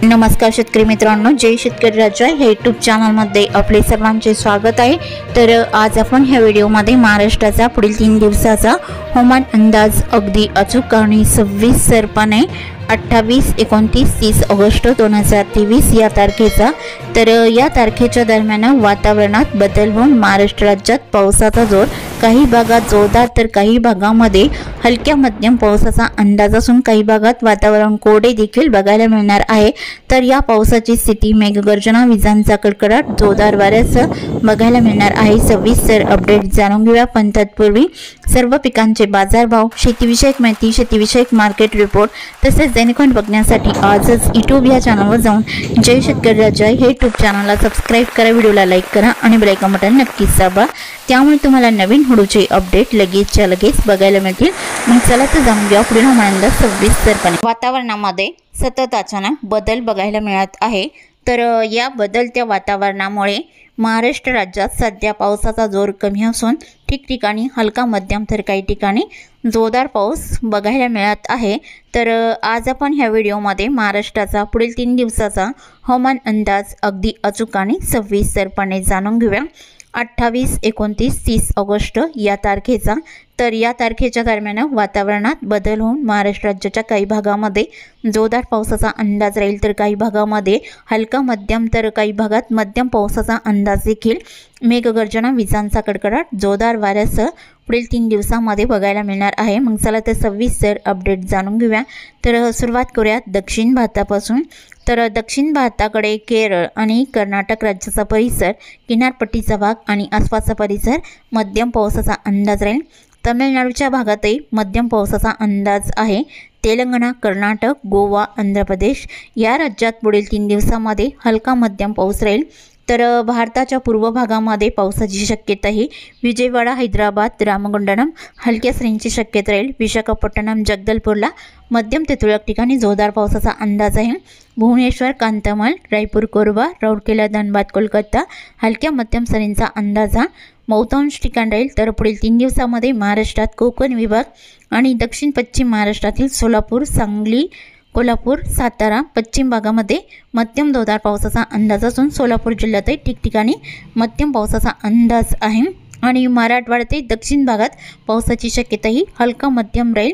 नमस्कार शेतकरी मित्रांनो, जय शेतकरी राजा या यूट्यूब चॅनलमध्ये आपले सर्वांचे स्वागत आहे। तर आज आपण ह्या व्हिडिओमध्ये महाराष्ट्राचा पुढील 3 दिवसाचा हवामान अंदाज अगदी अचूक आणि सविस्तरपणे 28, 29, 30 ऑगस्ट 2023 या तारखेचा। तर या तारखेच्या दरम्यान वातावरणात बदल होऊन महाराष्ट्र राज्यात पावसाचा जोर काही भागात जोरदार तर काही भागांमध्ये हलक्या मध्यम पावसाचा अंदाज असून काही भागात वातावरण कोरडे देखील बघायला मिळणार आहे। तर या पावसाची स्थिती मेघगर्जना, विजांचा कडकडाट, जोरदार वाऱ्यासह बघायला मिळणार आहे। सविस्तर अपडेट जाणून घेऊया, पण तत्पूर्वी सर्व पिकांचे बाजारभाव, शेतीविषयक माहिती, शेतीविषयक मार्केट रिपोर्ट तसेच दैनिक बघण्यासाठी आजच यूट्यूब या चॅनलवर जाऊन जय शेतकरी राजा हे यूट्यूब चॅनलला सबस्क्राइब करा, व्हिडिओला लाईक करा आणि बेल आयकॉन बटन नक्कीच दाबा, त्यामुळे तुम्हाला नवीन व्हिडिओचे अपडेट लगेचच्या लगेच बघायला मिळतील। मग चला तर जाणून घेऊया पुढील हवामान सविस्तरपणे। वातावरणामध्ये सतत अचानक बदल बघायला मिळत आहे। तर या बदलत्या वातावरणामुळे महाराष्ट्र राज्यात सध्या पावसाचा जोर कमी असून ठिकठिकाणी हलका मध्यम तर काही ठिकाणी जोरदार पाऊस बघायला मिळत आहे। तर आज आपण ह्या व्हिडिओमध्ये महाराष्ट्राचा पुढील 3 दिवसाचा हवामान अंदाज अगदी अचूक आणि सविस्तरपणे जाणून घेऊया। 28, 29, 30 ऑगस्ट या तारखेचा। तर या तारखेच्या दरम्यान वातावरणात बदल होऊन महाराष्ट्र राज्याच्या काही भागामध्ये जोरदार पावसाचा अंदाज राहील, तर काही भागामध्ये हलका मध्यम तर काही भागात मध्यम पावसाचा अंदाज देखील मेघगर्जना, विजांचा कडकडाट, जोरदार वाऱ्यासह पुढील 3 दिवसांमध्ये बघायला मिळणार आहे। मग चला तर सविस्तर अपडेट जाणून घेऊया। तर सुरुवात करूयात दक्षिण भारतापासून। तर दक्षिण भारताकडे केरळ आणि कर्नाटक राज्याचा परिसर, किनारपट्टीचा भाग आणि आसपासचा परिसर मध्यम पावसाचा अंदाज राहील। तमिळनाडूच्या भागातही मध्यम पावसाचा अंदाज आहे। तेलंगणा, कर्नाटक, गोवा, आंध्र प्रदेश या राज्यात पुढील 3 दिवसांमध्ये हलका मध्यम पाऊस राहील। तर भारताच्या पूर्व भागामध्ये पावसाची शक्यता आहे। विजयवाडा, हैदराबाद, रामगुंडम हलक्या सरींची शक्यता राहील। विशाखापट्टणम, जगदलपूरला मध्यम ते तुरळक ठिकाणी जोरदार पावसाचा अंदाज आहे। भुवनेश्वर, कांतामाल, रायपूर, कोरबा, राउरकेला, धनबाद, कोलकाता हलक्या मध्यम सरींचा अंदाज हा बहुतांश ठिकाण राहील। तर पुढील 3 दिवसांमध्ये महाराष्ट्रात कोकण विभाग आणि दक्षिण पश्चिम महाराष्ट्रातील सोलापूर, सांगली, कोल्हापूर, सातारा पश्चिम भागामध्ये मध्यम जोरदार पावसाचा अंदाज असून सोलापूर जिल्ह्यातही ठिकठिकाणी मध्यम पावसाचा अंदाज आहे आणि मराठवाड्यातही दक्षिण भागात पावसाची शक्यताही हलका मध्यम राहील।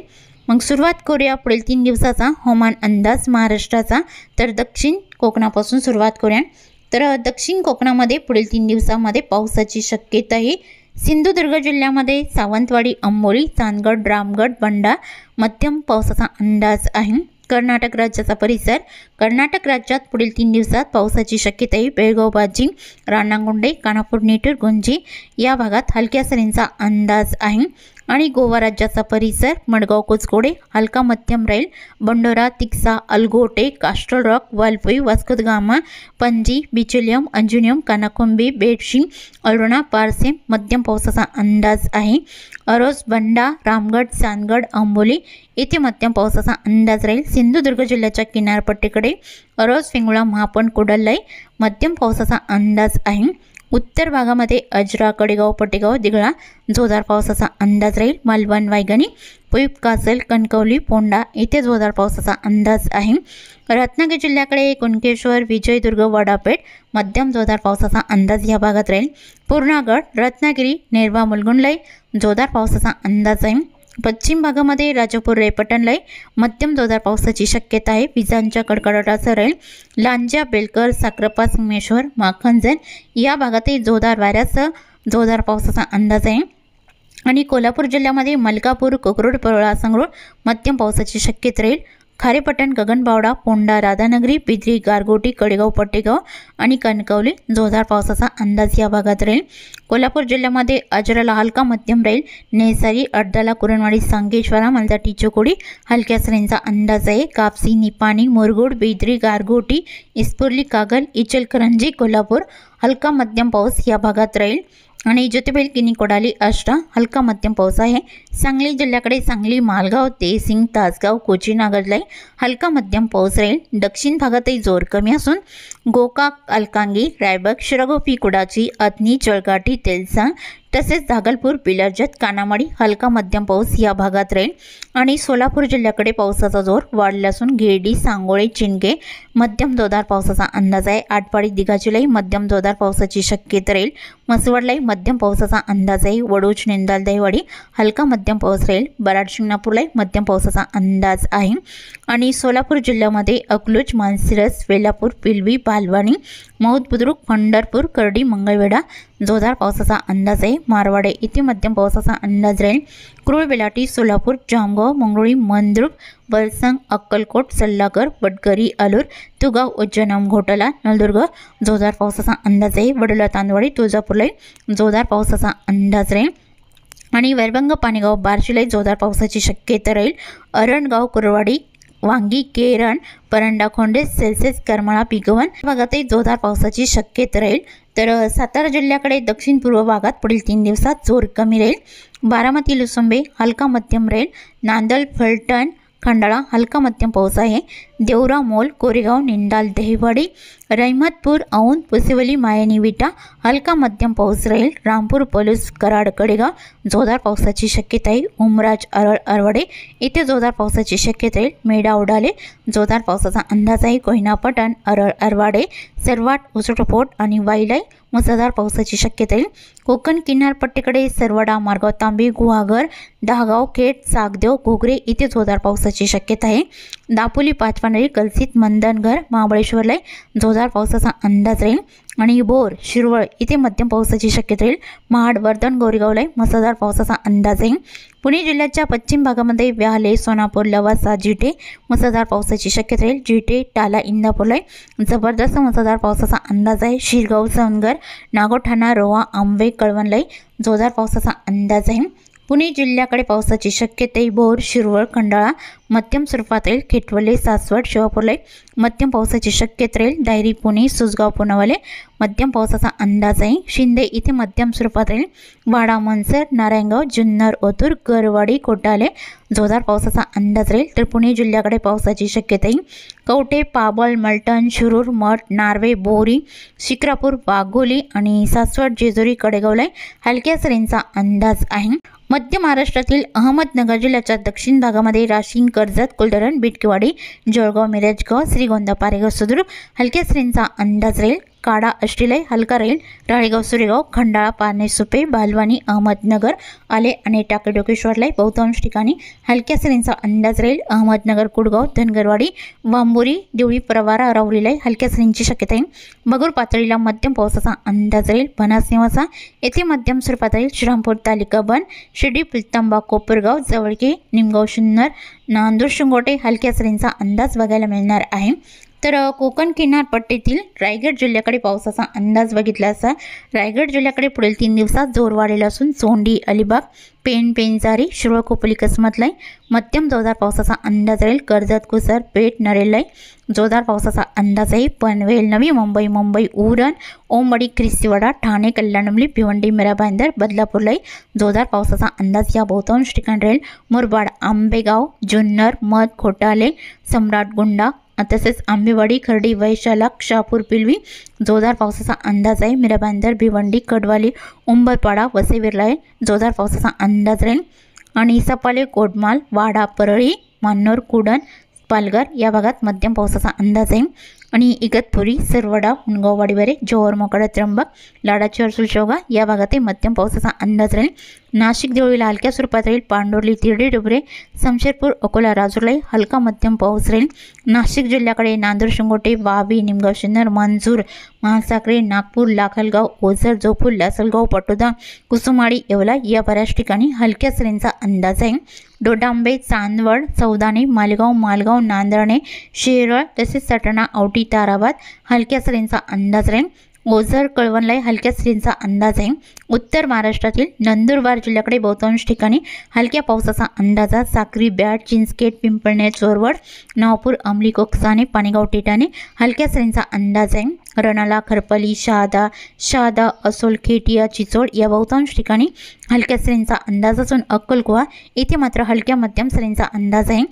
मग सुरुवात करूया पुढील 3 दिवसाचा हवामान अंदाज महाराष्ट्राचा। तर दक्षिण कोकणापासून सुरुवात करूया। तर दक्षिण कोकणामध्ये पुढील 3 दिवसांमध्ये पावसाची शक्यता आहे। सिंधुदुर्ग जिल्ह्यामध्ये सावंतवाडी, अंबोली, चांदगड, रामगड, बंडा मध्यम पावसाचा अंदाज आहे। कर्नाटक राज्याचा परिसर, कर्नाटक राज्यात पुढील 3 दिवसात पावसाची शक्यता आहे। बेळगाव, बाजी, राणागुंडे, कानापूर, नेटूर, गुंजी या भागात हलक्या सरींचा अंदाज आहे आणि गोवा राज्याचा परिसर, मडगाव, कोचकोडे हलका मध्यम राहील। बंडोरा, तिक्सा, अलगोटे, कास्ट्रोल रॉक, वालपुई, वास्को द गामा, पणजी, बिचोलियम, अंजुनियम, कानाकोंबी, बेडशी, अरोना, पारसे मध्यम पावसाचा अंदाज आहे। अरोज, बंडा, रामगड, चांदगड, अंबोली येथे मध्यम पावसाचा अंदाज राहील। सिंधुदुर्ग जिल्ह्याच्या किनारपट्टीकडे अरोज, फिंगुळा, महापण, कोडल्लाई मध्यम पावसाचा अंदाज आहे। उत्तर भागामध्ये अजरा, कडेगाव, पटेगाव, दिघळा जोरदार पावसाचा अंदाज राहील। मालवण, वायगणी, पुईप, कासल, कणकवली, पोंडा येथे जोरदार पावसाचा अंदाज आहे। रत्नागिरी जिल्ह्याकडे कुणकेश्वर, विजयदुर्ग, वडापेठ मध्यम जोरदार पावसाचा अंदाज या भागात राहील। पूर्णागड, रत्नागिरी, नेरवा, मुलगुंडलाई जोरदार पावसाचा अंदाज आहे। पश्चिम भागामध्ये राजापूर, रेपटणलाई मध्यम जोरदार पावसाची शक्यता आहे। विजांच्या कडकडाटासह राहील। लांजा, बेलकर, साक्रापा, संगमेश्वर, माखनजन या भागातही जोरदार वाऱ्यासह जोरदार पावसाचा अंदाज आहे आणि कोल्हापूर जिल्ह्यामध्ये मलकापूर, कोकरूड, परोळा, संगरूळ मध्यम पावसाची शक्यता राहील। खारेपटण, गगनबावडा, पोंडा, राधानगरी, बिद्री, गारगोटी, कडेगाव, पटेगाव आणि कणकवली जोरदार पावसाचा अंदाज या भागात राहील। कोल्हापूर जिल्ह्यामध्ये अजराला हलका मध्यम राहील। नेसारी, अड्डाला, कुरणवाडी, सांगेश्वरा, मलदाटी, चिकोडी हलक्या सरींचा अंदाज आहे। कापसी, निपाणी, मुरगुड, बिद्री, गारगोटी, इस्पुर्ली, कागल, इचलकरंजी, कोल्हापूर हलका मध्यम पाऊस या भागात राहील आणि ज्योतिबेल, किनी, कोडाली, आष्टा हलका मध्यम पाऊस आहे। सांगली जिल्ह्याकडे सांगली, मालगाव, तेसिंग, तासगाव, कोची, नागरलाई हलका मध्यम पाऊस राहील। दक्षिण भागातही जोर कमी असून गोकाक, अलकांगी, रायबग, शिरगोपी, कुडाची, अथनी, चळगाटी, तेलसा तसेच भागलपूर, बिलर्जत, कानामाडी हलका मध्यम पाऊस या भागात राहील आणि सोलापूर जिल्ह्याकडे पावसाचा जोर वाढला असून गिरडी, सांगोळे, चिंगे मध्यम जोरदार पावसाचा अंदाज आहे। आटपाडी, दिघाचीलाही मध्यम जोरदार पावसाची शक्यता राहील। मसवडलाही मध्यम पावसाचा अंदाज आहे। वडूज, निंदाल, दहिवडी हलका मध्यम पाऊस राहील। बराड, शिंगणापूरलाही मध्यम पावसाचा अंदाज आहे आणि सोलापूर जिल्ह्यामध्ये अकलूज, मानसिरस, वेलापूर, पिलवी, पालवानी, मौद, बुद्रुक, पंढरपूर, करडी, मंगळवेढा जोरदार पावसाचा अंदाज आहे। मारवाडे इथे मध्यम पावसाचा अंदाज राहील। कुरुळ, बेलाटी, सोलापूर, जामगाव, मंगरुळी, मंद्रुप, वलसंग, अक्कलकोट, सल्लागर, वडगरी, आलूर, तुगाव, उज्जैन, घोटाला, नळदुर्ग जोरदार पावसाचा अंदाज आहे। वडोला, तांदवाडी, तुळजापूरलाही जोरदार पावसाचा अंदाज राहील आणि वैरभंग, पाणीगाव, बार्शीलाही जोरदार पावसाची शक्यता राहील। अरणगाव, कुरवाडी, वांगी, केरण, परंडा, खोंडे, सेल्सियस, करमाळा, पिगवन भागातही जोरदार पावसाची शक्यता राहील। तर सातारा जिल्ह्याकडे दक्षिण पूर्व भागात पुढील 3 दिवसात जोर कमी राहील। बारामती, लुसुंबे हलका मध्यम राहील। नांदल, फलटण, खंडाळा हलका मध्यम पाऊस आहे। देवरा, मोल, कोरेगाव, निंदाल, दहिवडी, रहिमतपूर, औंध, पुसिवली, मायनी, विटा हलका मध्यम पाऊस राहील। रामपूर, पलूस, कराड, कडेगाव जोरदार पावसाची शक्यता आहे। उमराज, अरळ, अरवडे इथे जोरदार पावसाची शक्यता राहील। मेढा, उडाले जोरदार पावसाचा अंदाज आहे। कोयना, पटण, अरळ, अरवाडे, सरवाट, उसटपोट आणि वाईलाई मुसळधार पावसाची शक्यता आहे। कोकण किनारपट्टीकडे सरवडा, मारगाव, तांबे, गुहागर, दहागाव, खेड, सागदेव, घोगरे इथे जोरदार पावसाची शक्यता आहे। दापोली, पाचपांढरी, कलसीत, मंदनघर, महाबळेश्वरला जोरदार पावसाचा अंदाज राहील आणि बोर, शिरवळ इथे मध्यम पावसाची शक्यता राहील। महाड, वर्धन, गोरेगावला मुसळधार पावसाचा अंदाज आहे। पुणे जिल्ह्याच्या पश्चिम भागामध्ये व्याहले, सोनापूर, लवासा, जिटे मुसळधार पावसाची शक्यता राहील। जिटे, टाला, इंदापूरला जबरदस्त मुसळधार पावसाचा अंदाज आहे। शिरगाव, सवनगर, नागोठाणा, रोहा, आंबे, कळवणला जोरदार पावसाचा अंदाज आहे। पुणे जिल्ह्याकडे पावसाची शक्यता आहे। बोर, शिरवळ, खंडाळा मध्यम स्वरूपात राहील। खेटवले, सासवड, शिवापूरला मध्यम पावसाची शक्यता राहील। दायरी, पुणे, सुसगाव, पुनावाले मध्यम पावसाचा अंदाज आहे। शिंदे इथे मध्यम स्वरूपात राहील। वाडा, मनसर, नारायणगाव, जुन्नर, ओतूर, गरवाडी, कोटाले जोरदार पावसाचा अंदाज राहील। तर पुणे जिल्ह्याकडे पावसाची शक्यता आहे। कवठे, पाबळ, मलटण, शिरूर, मठ, नार्वे, बोरी, शिक्रापूर, वाघोली आणि सासवड, जेजुरी, कडेगावला हलक्या सरींचा अंदाज आहे। मध्य महाराष्ट्रातील अहमदनगर जिल्ह्याच्या दक्षिण भागामध्ये राशीन, कर्जत, कुलधरण, बिटकीवाडी, जळगाव, मिरजगाव, श्रीगोंदा, पारेगाव, सुद्रुप हलक्या सरींचा अंदाज राहील। काडा, अष्टीलाई हलका राहील। राळेगाव, सुरेगाव, खंडाळा, पारणे, सुपे, बालवानी, अहमदनगर, आले आणि टाकेडोकेश्वरला बहुतांश ठिकाणी हलक्या सरींचा अंदाज राहील। अहमदनगर, कुडगाव, धनगरवाडी, वांबोरी, देवळी, प्रवारा, राहुरीला हलक्या सरींची शक्यता आहे। मगूर पातळीला मध्यम पावसाचा अंदाज राहील। बनास, निवासा येथे मध्यम स्वरूपात राहील। श्रीरामपूर तालुका बन, शिर्डी, पिलतांबा, कोपरगाव, जवळके, निमगाव, शुन्नर, नांदूर, शिंगोटे हलक्या सरींचा अंदाज बघायला मिळणार आहे। तर कोकण किनारपट्टीतील रायगड जिल्ह्याकडे पावसाचा अंदाज बघितला असता रायगड जिल्ह्याकडे पुढील 3 दिवसात जोर वाढलेला असून सोंडी, अलिबाग, पेण, पेंजारी, शिरोळ, खोपोली, कसमतलाई मध्यम जोरदार पावसाचा अंदाज राहील। कर्जत, कुसर, पेठ, नरेलाई जोरदार पावसाचा अंदाज आहे। पनवेल, नवी मुंबई, मुंबई, उरण, ओमवाडी, ख्रिस्तीवाडा, ठाणे, कल्याणमली, भिवंडी, मिराबांदर, बदलापूरलाई जोरदार पावसाचा अंदाज या बहुतांश ठिकाणी राहील। मुरबाड, आंबेगाव, जुन्नर, मध, खोटाले, सम्राट, गुंडा तसेच आंबेवाडी, खर्डी, वैशाला, शहापूर, पिलवी जोरदार पावसाचा अंदाज आहे। मिराबांदर, भिवंडी, कडवाली, उंबरपाडा, वसईविरला जोरदार पावसाचा अंदाज राहील आणि सपाले, कोटमाल, वाडा, परळी, मान्नोर, कुडण, पालघर या भागात मध्यम पावसाचा अंदाज आहे आणि इगतपुरी, सरवडा, मुनगाव, वाडीवारे, जोहर, मोखाडा, त्र्यंबक, लाडाची, अर्सुल, शेवगा या भागातही मध्यम पावसाचा अंदाज राहील। नाशिक, देवळीला हलक्या स्वरूपात राहील। पांडुर्ली, तिरडी, डुबरे, शमशेरपूर, अकोला, राजूरलाई हलका मध्यम पाऊस राहील। नाशिक जिल्ह्याकडे नांदूर, शिंगोटे, वावी, निमगाव, शिन्नर, मंजूर, महासाक्री, नागपूर, लाखलगाव, ओझर, जोपूर, लासलगाव, पटोदा, कुसुमाडी, येवला या बऱ्याच ठिकाणी हलक्या सरींचा अंदाज आहे। डोडांबे, चांदवड, सौदाने, मालेगाव, मालगाव, नांदर्णे, शेरळ तसेच सटाणा, औटी, ताराबाद हलक्या सरींचा अंदाज राहील। ओझर, कळवणलाई हलक्या सरींचा अंदाज आहे। उत्तर महाराष्ट्रातील नंदुरबार जिल्ह्याकडे बहुतांश ठिकाणी हलक्या पावसाचा अंदाज आहे। साक्री, ब्याड, चिंचखेड, पिंपळनेर, चोरवड, नवापूर, अंमली, कोकसाने, पाणीगाव, टेटाने हलक्या सरींचा अंदाज आहे। रणाला, खरपली, शहादा, असोल, खेटिया, चिचोड या बहुतांश ठिकाणी हलक्या सरींचा अंदाज असून अक्कलकुवा येथे मात्र हलक्या मध्यम सरींचा अंदाज आहे।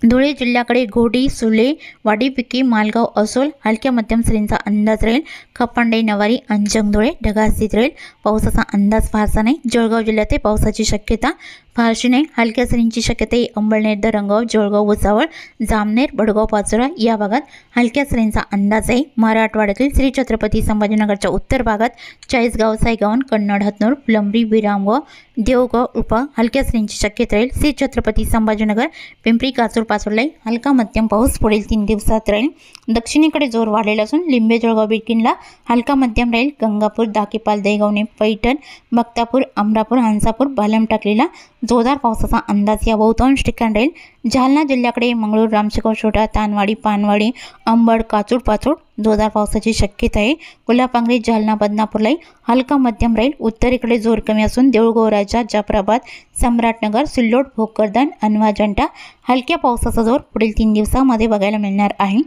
धुळे जिल्ह्याकडे घोडी, सुले, वाडीपिकी, मालगाव, असोल हलक्या मध्यम सरींचा अंदाज राहील। खपांडे, नवारी, अंजंग, धुळे ढगाळ स्थिती राहील। पावसाचा अंदाज फारसा नाही। जळगाव जिल्ह्यात पावसाची शक्यता फारशी नाही। हलक्या सरींची शक्यता आहे। अंबळनेर, दरंगाव, जळगाव, भुसावळ, जामनेर, बडगाव, पाचोरा या भागात हलक्या सरींचा अंदाज आहे। मराठवाड्यातील श्री छत्रपती संभाजीनगरच्या उत्तर भागात चाळीसगाव, सायगावन, कन्नड, हतनूर, फुलंब्री, विरामगाव, देवगाव, उपा हलक्या सरींची शक्यता राहील। श्री छत्रपती संभाजीनगर, पिंपरी, काचूर, पाचोरला हलका मध्यम पाऊस पुढील 3 दिवसात राहील। दक्षिणेकडे जोर वाढलेला असून लिंबे, जळगाव, बिडकीनला हलका मध्यम राहील। गंगापूर, दाकेपाल, दैगवणे, पैठण, बक्तापूर, अमरापूर, हंसापूर, बालम टाकलेला जोरदार पावसाचा अंदाज या बहुतांश ठिकाणी राहील। जालना जिल्ह्याकडे मंगळूर, रामशेगाव, छोटा, तानवाडी, पानवाडी, अंबड, काचूर, पाचोड जोरदार पावसाची शक्यता आहे। कोल्हापांगरी, जालना, बदनापूरला हलका मध्यम राहील। उत्तरेकडे जोर कमी असून देऊळगाव, राजा, जाफराबाद, सम्राटनगर, सिल्लोड, भोकरदन, अनवाजंटा हलक्या पावसाचा जोर पुढील 3 दिवसांमध्ये बघायला मिळणार आहे।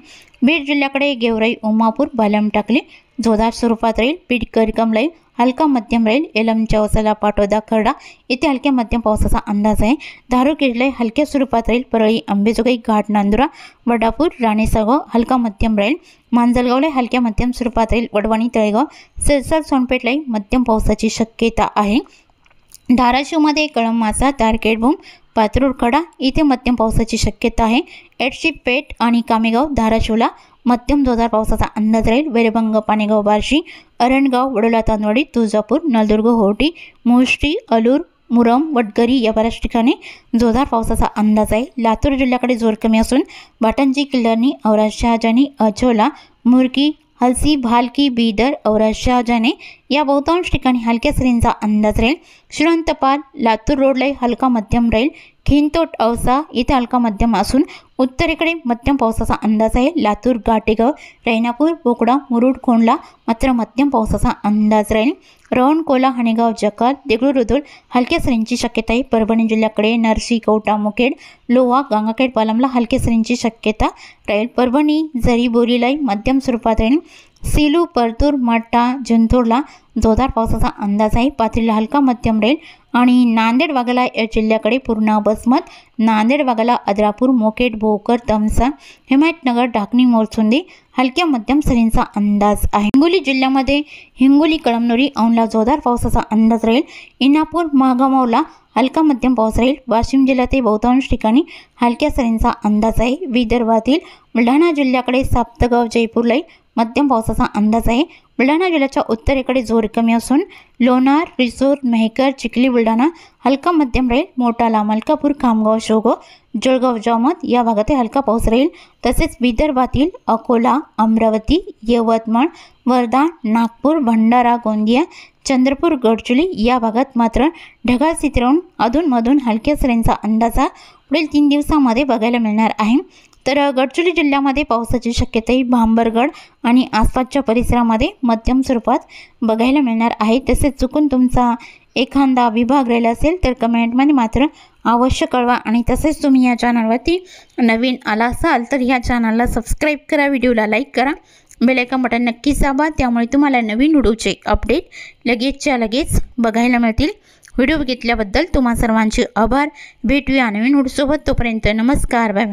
बीड जिल्ह्याकडे गेवराई, उमापूर, बालम टाकले जोरदार स्वरूपात राहील। बीड, करकमलाई हलका मध्यम राहील। एलम, चौसाला, पाटोदा, खर्डा येथे हलक्या मध्यम पावसाचा अंदाज आहे। धारूर, किर्लाई हलक्या स्वरूपात राहील। परळी, अंबेजोगाई, घाट, नांदुरा, वडापूर, राणेसागाव हलका मध्यम राहील। मांजलगावला हलक्या मध्यम स्वरूपात राहील। वडवणी, तळेगाव, सिरसाल, सोनपेठला मध्यम पावसाची शक्यता आहे। धाराशिवमध्ये कळंब-मासा, तारकेडभूम, पात्रूर, खडा इथे मध्यम पावसाची शक्यता आहे। एडशी, पेठ आणि कामेगाव, धाराशिवला मध्यम जोरदार पावसाचा अंदाज राहील। वेरभंग, पाणेगाव, बार्शी, अरणगाव, वडोला, तांदवाडी, तुळजापूर, नळदुर्ग, होर्टी, मुष्टी, अलूर, मुरम, वडगरी या बऱ्याच ठिकाणी जोरदार पावसाचा अंदाज आहे। लातूर जिल्ह्याकडे जोर कमी असून बाटंजी, किल्लारनी, औराद, शहाजानी, अझोला, मुरकी, हलसी, भालकी, बीदर, औराद, शहाजाने या बहुतांश ठिकाणी हलक्या सरींचा अंदाज राहील। श्रीरंतपाल, लातूर रोडला हलका मध्यम राहील। खिंतोट, औसा इथे हलका मध्यम असून उत्तरेकडे मध्यम पावसाचा अंदाज आहे। लातूर, गाटेगाव, रैनापूर, बोकडा, मुरुड, खोंडला मात्र मध्यम पावसाचा अंदाज राहील। रोहन, कोला, हणेगाव, जकाल, देगलूर, रुधुल हलक्या सरींची शक्यता आहे। परभणी जिल्ह्याकडे नरसी, कवठा, मुखेड, लोहा, गंगाखेड, पालमला हलक्या सरींची शक्यता राहील। परभणी, जरी, बोरीला मध्यम स्वरूपात राहील। सेलू, परतूर, मट्टा, जिंतूरला जोरदार पावसाचा अंदाज आहे। पाथरीला हलका मध्यम राहील आणि नांदेड वाघाला या जिल्ह्याकडे पूर्ण बसमत, नांदेड वाघाला, अद्रापूर, मोकेड, भोकर, तमसा, हिमायतनगर, ढाकणी, मोरचुंदी हलक्या मध्यम सरींचा अंदाज आहे। हिंगोली जिल्ह्यामध्ये हिंगोली, कळमनुरी, औंधला जोरदार पावसाचा अंदाज राहील। इनापूर, महागामावला हलका मध्यम पाऊस राहील। वाशिम जिल्ह्यातील बहुतांश ठिकाणी हलक्या सरींचा अंदाज आहे। विदर्भातील बुलढाणा जिल्ह्याकडे साप्तगाव, जयपूरला मध्यम पावसाचा अंदाज आहे। बुलढाणा जिल्ह्याच्या उत्तरेकडे जोर कमी असून लोणार, रिसोड, मेहकर, चिखली, बुलढाणा हलका मध्यम राहील। मोटाला, मलकापूर, खामगाव, शेवगाव, जळगाव, जामोद या भागात हलका पाऊस राहील। तसेच विदर्भातील अकोला, अमरावती, यवतमाळ, वर्धा, नागपूर, भंडारा, गोंदिया, चंद्रपूर, गडचिरोली या भागात मात्र ढगाळ स्थिती राहून अधूनमधून हलक्या सरींचा अंदाज पुढील 3 दिवसांमध्ये बघायला मिळणार आहे। तर गडचिरोली जिल्ह्यामध्ये पावसाची शक्यता ही भांबरगड आणि आसपासच्या परिसरामध्ये मध्यम स्वरूपात बघायला मिळणार आहे। तसेच चुकून तुमचा एखादा विभाग राहिला असेल तर कमेंटमध्ये मात्र अवश्य कळवा। आणि तसेच तुम्ही या चॅनलवरती नवीन आला असाल तर या चॅनलला सबस्क्राईब करा, व्हिडिओला लाईक करा, बेल आयकॉन बटन नक्कीच दाबा, त्यामुळे तुम्हाला नवीन व्हिडिओचे अपडेट लगेचच्या लगेच बघायला मिळतील। व्हिडिओ बघितल्याबद्दल तुम्हा सर्वांचे आभार। भेटूया नवीन व्हिडिओसोबत, तोपर्यंत नमस्कार, बाय।